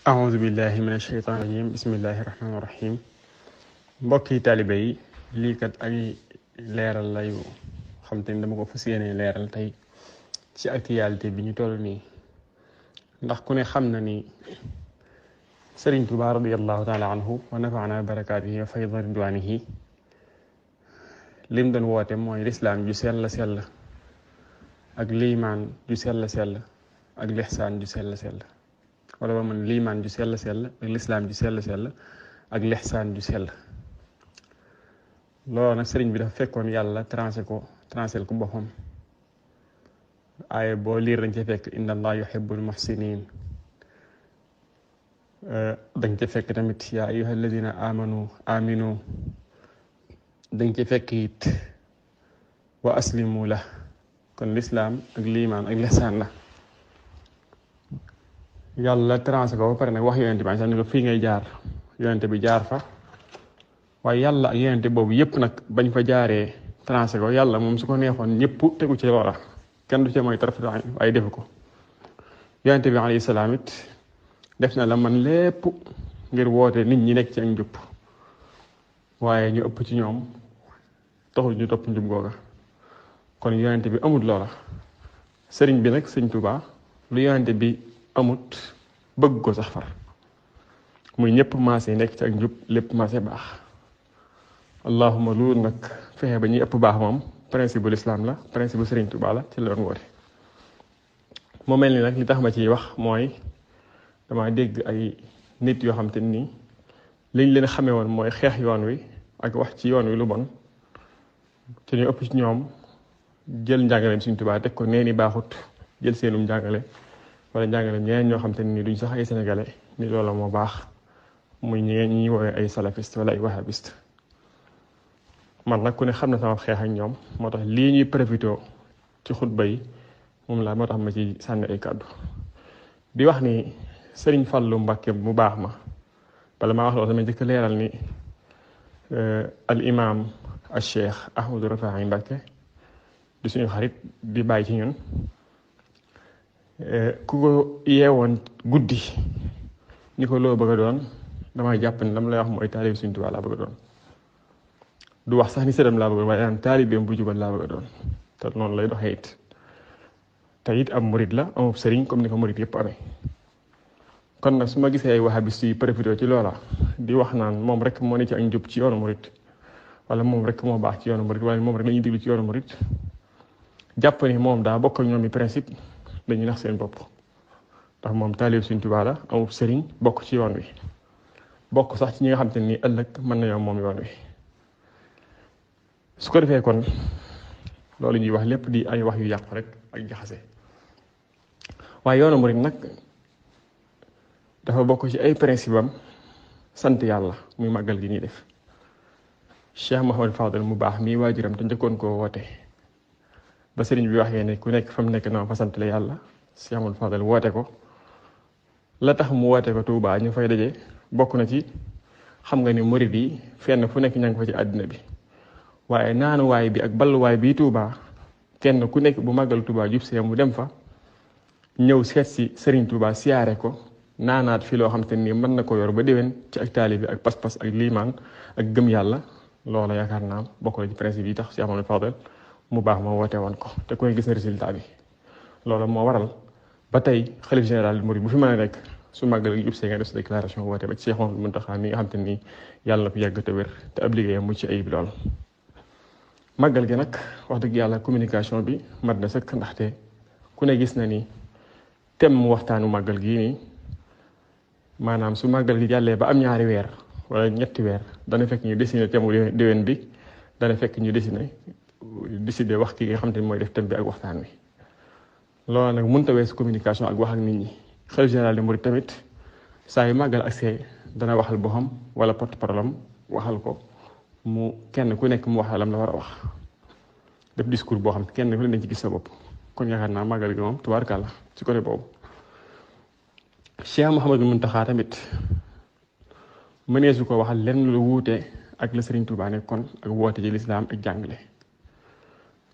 أعوذ بالله من الشيطان الرجيم بسم الله الرحمن الرحيم mbokki taalibe yi lii kat ay leeral la yu xam te ni dama ko fas yéene leeral tey ci actualité bi ñu toll nii ndax ku ne xam na ni Sëriñ Tuubaa radiyallahu taala anhu wa nafaana barakaatihi wa fayda ridwaanihi lim doon woote mooy lislaam ju sell ak liimaan ju sell ak lixsaan ju sell wala ba man liimaan ju sell ak lislaam ju sell ak lixsaan ju sell loolu nag sëriñ bi dafa fekkoon yàlla trancé ko boppam aaye boo liir dañ ca fekk inna allah yuhibbul muhsinin dañ ca fekk tamit yaa ayyuha alladina aminu dañ ca fekk it wa aslimu la kon lislaam ak liimaan ak lixsaan la yàlla trancé ko ba pare nag wax yonente bi sax ni ko fii ngay jaar yonente bi jaar fa waaye yàlla ak yonente boobu yépp nag bañ fa jaaree trancé ko yàlla moom su ko neexoon ñëpp tegu ci loola kenn du ci mooy tarafet waaye defu ko yonente bi alayhi salaam it def na la man lépp ngir woote nit ñi nekk ci ak njub waaye ñu ëpp ci ñoom taxul ñu topp njub googa kon yonente bi amut loola sëriñ bi nag sëñ Tuubaa lu yonente bi amut bëgg ko sax far muy ñëpp maase nekk ci ak njub lépp maase baax allahuma loolu nag fexe ba ñuy ëpp baax moom principe bu lislaam la principe bu Sëriñ Tuubaa la ci la doon woote moo mel ni nag li tax ma ciy wax mooy dama dégg ay nit yoo xam te ni liñ leen xamee woon mooy xeex yoon wi ak wax ci yoon wi lu bon te ñu ëpp ci ñoom jël njàngaleem Sëriñ Tuubaa teg ko nee ni baaxut jël seenum njàngale wala njàngale ñeneen ñoo xam te ni duñ sax ay sénégalais ni loola moo baax muy ñi woowee ay salafiste wala ay wahabiste man nag ku ne xam na sama xeex ak ñoom moo tax lii ñuy profité ci xutba yi moom la moo tax ma ci sànni ay kàddu di wax ni Sëriñ Fallu Mbàkke mu baax ma bala maa wax loolu sama njëkk leeral ni al imam al cheikh Ahmadou Rafahi Mbàkke di suñu xarit di bàyyi ci ñun ku ko yeewoon guddi ni ko loo bëgg a doon damay jàpp ni lam lay wax mooy taalib Sëriñ Tuubaa laa bëgg a doon du wax sax ni sëram laa bëgg waaye daan taalibeem bu jubal laa bëgg a doon te noonu lay doxee it te it am murit la amub sëriñ comme ni ko murit yëpp amee kon nag su ma gisee ay wahabiste yu profité ci loola di wax naan moom rek moo ne ci ak njub ci yoonu murit wala moom rek moo baax ci yoonu murit wala moom rek la ñuy diglu ci yoonu murit jàpp ni moom daa bokk ak ñoom i principe dañuy nax seen bopp ndax moom taalib Sëriñ Tuubaa la amub sëriñ bokk ci yoon wi bokk sax ci ñi nga xam te ni ëllëg mën nañoo moom yoon wi su ko defee kon loolu ñuy wax lépp di ay wax yu yàqu rek ak jaxase waaye yoonu murit nag dafa bokk ci ay principe am sant yàlla muy màggal gi ñuy def Cheikh Mouhamadou Fadel mu baax mii waajuram te njëkkoon koo woote ba sëriñ bi waxee ne ku nekk fa mu nekk na fa sant la yàlla Cheikh Mouhamadou Fadel woote ko la tax mu woote ko Touba ñu fay daje bokk na ci xam nga ni murit yi fenn fu nekk ña ngi fa ci àddina bi waaye naanuwaay bi ak balluwaay bi Touba kenn ku nekk bu màggal Touba jub see mu dem fa ñëw seet si Sëriñ Touba siyaare ko naanaat fi loo xam te ni mën na ko yor ba déwén ci ak taalibe bi ak pas-pas ak liimaan ak gëm yàlla loola yaakaar naa bokk na ci principe yi tax Cheikh Mouhamadou Fadel mu baax ma woote woon ko te koy gis na résultat bi loolu moo waral ba tey xalif général murid bu fi mën a nekk su màggal gi jub see nga def sa déclaration woote ba ci Cheikh Mouhamadou Mountakha mi nga xam te ni yàlla na fi yàgg te wér te ab liggéeyam mu ci ayib lool màggal gi nag wax dëgg yàlla communication bi mat na sëkk ndaxte ku ne gis na ni thème mu waxtaanu màggal gii nii maanaam su màggal gi jàllee ba am ñaari weer wala ñetti weer dana fekk ñu dessiné thème mu déwén bi dana fekk ñu décidé wax ki nga xam te ni mooy def thème bi ak waxtaan wi loolu nag mënut a weesu communication ak wax ak nit ñi xalifa général des mourides tamit saa yu màggal accès dana waxal boppam wala porte-parole am waxal ko mu kenn ku nekk mu wax lam la war a wax def discours boo xam kenn ku ne dañ ci gis sa bopp kon yaakaar naa màggal gi moom tubaarkàlla ci côté boobu Cheikh Mouhamadou Mountakha tamit mëneesu ko waxal lenn lu wuute ak la Sëriñ Tuubaa nekkoon ak woote ci lislaam ak jàngale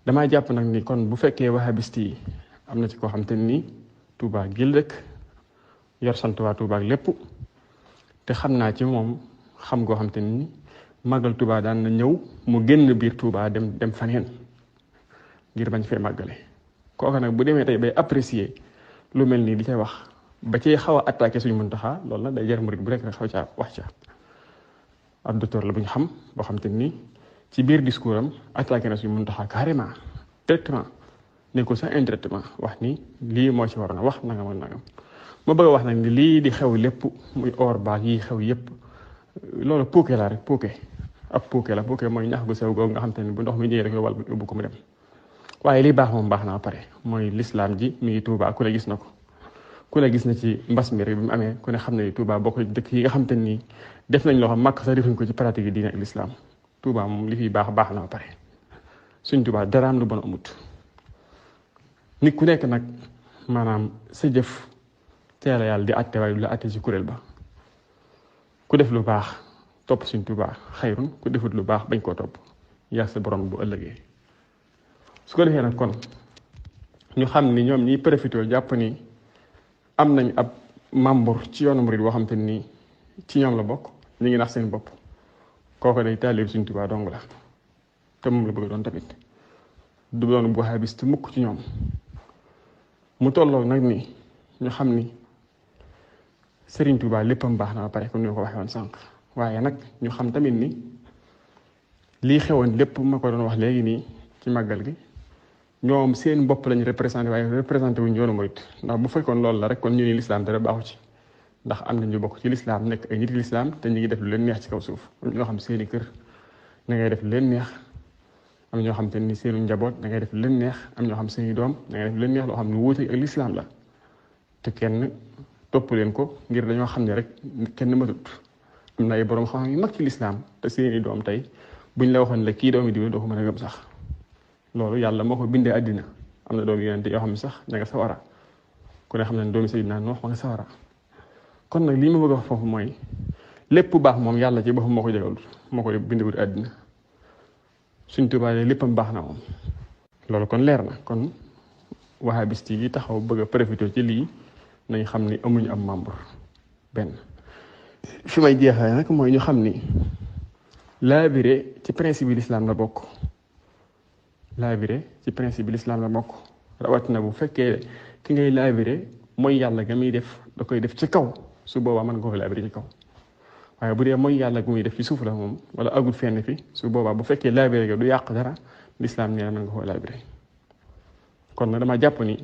damaa jàpp nag ni kon bu fekkee wahabiste yi am na ci koo xam te ni Tuubaa gil dëkk yor sant waa Touba ak lépp te xam naa ci moom xam goo xam te ni màggal Touba daan na ñëw mu génn biir Touba dem faneen ngir bañ fee màggale kooka nag bu demee tey bay apprécier lu mel nii di cay wax ba cay xaw a attaqué suñu Muntaxa loolu nag day jar murit bu nekk rek xaw caa wax ca ab docteur la bu ñu xam boo xam te ni ci biir discours am attaqué na suñu Muntaxa carrément directement nekkul sax indirectement wax ni lii moo ci waroon a wax nangam ak nangam ma bëgg a wax nag ni lii di xew lépp muy or baag yi xew yépp loolu puuke la rek puuke ab puuke la puuke mooy ñax gu sew googu nga xam te ni bu ndox mi ñëwee rek wal yóbbu ko mu dem waaye li baax moom baax na ba pare mooy lislaam ji mi ngi Touba ku ne gis na ko ku ne gis na ci mbas mi rek bi mu amee ku ne xam ne Touba bokk dëkk yi nga xam te ni def nañ loo xam màkk sax defuñ ko ci pratique yi diine ak lislaam Touba moom li fi baax na ba pare suñ Touba daraam lu bon amut nit ku nekk nag maanaam sa jëf teel a yàlla di àtte waaye du la àtte ci kuréel ba ku def lu baax topp suñ Touba xayrun ku defut lu baax bañ koo topp yaa sa borom bu ëllëgee su ko defee nag kon ñu xam ni ñoom ñiy profité jàpp ni am nañ ab membre ci yoonu murid boo xam te ni ci ñoom la bokk ñu ngi nax seen bopp kooku day taalib suñ Touba dong la te moom la bëgg doon tamit du doon bu wahabiste mukk ci ñoom mu tolloo nag ni ñu xam ni Serigne Touba léppam baax na ba pare comme ni ma ko waxee woon sànq waaye nag ñu xam tamit ni lii xewoon lépp ma ko doon wax léegi nii ci màggal gi ñoom seen bopp lañu représenté waaye représenté wuñ yoonu murid ndax bu fekkoon loolu la rek kon ñu ni lislaam dara baaxu ci ndax am na ñu bokk ci lislaam nekk ay nit lislaam te ñu ngi def lu leen neex ci kaw suuf am ñoo xam seeni kër da ngay def lu leen neex am ñoo xam te ni seenu njaboot da ngay def lu leen neex am ñoo xam seeni doom da ngay def lu leen neex loo xam ne wuute ak lislaam la te kenn topp leen ko ngir dañoo xam ne rek kenn matut am na ay borom xam yu mag ci lislaam te seeni doom tey buñ la waxoon la kii doomi diw doo ko mën a gëm sax loolu yàlla moo ko bindee àddina am na doomi yonente yoo xam ne sax ña nga sawara ku ne xam ne doomi Seydina Nuux ma nga sawara kon nag lii ma bëgg a wax foofu mooy lépp baax moom yàlla ci boppam moo ko jégal moo ko bindewut àddina suñ Tuubaa léppam baax na moom loolu kon leer na kon wahabiste yi taxaw bëgg a profité ci lii nañ xam ni amuñu am membre benn fi may jeexale nag mooy ñu xam ni laabire ci principe bi l'islam la bokk laabire ci principe bi l'islam la bokk rawatina bu fekkee ki ngay laabire mooy yàlla ga muy def da koy def ci kaw su boobaa mën nga ko laabire ci kaw waaye bu dee mooy yàlla gu muy def ci suuf la moom wala agul fenn fi su boobaa bu fekkee laabire ga du yàq dara l'islam nee na mën nga ko laabire kon nag dama jàpp ni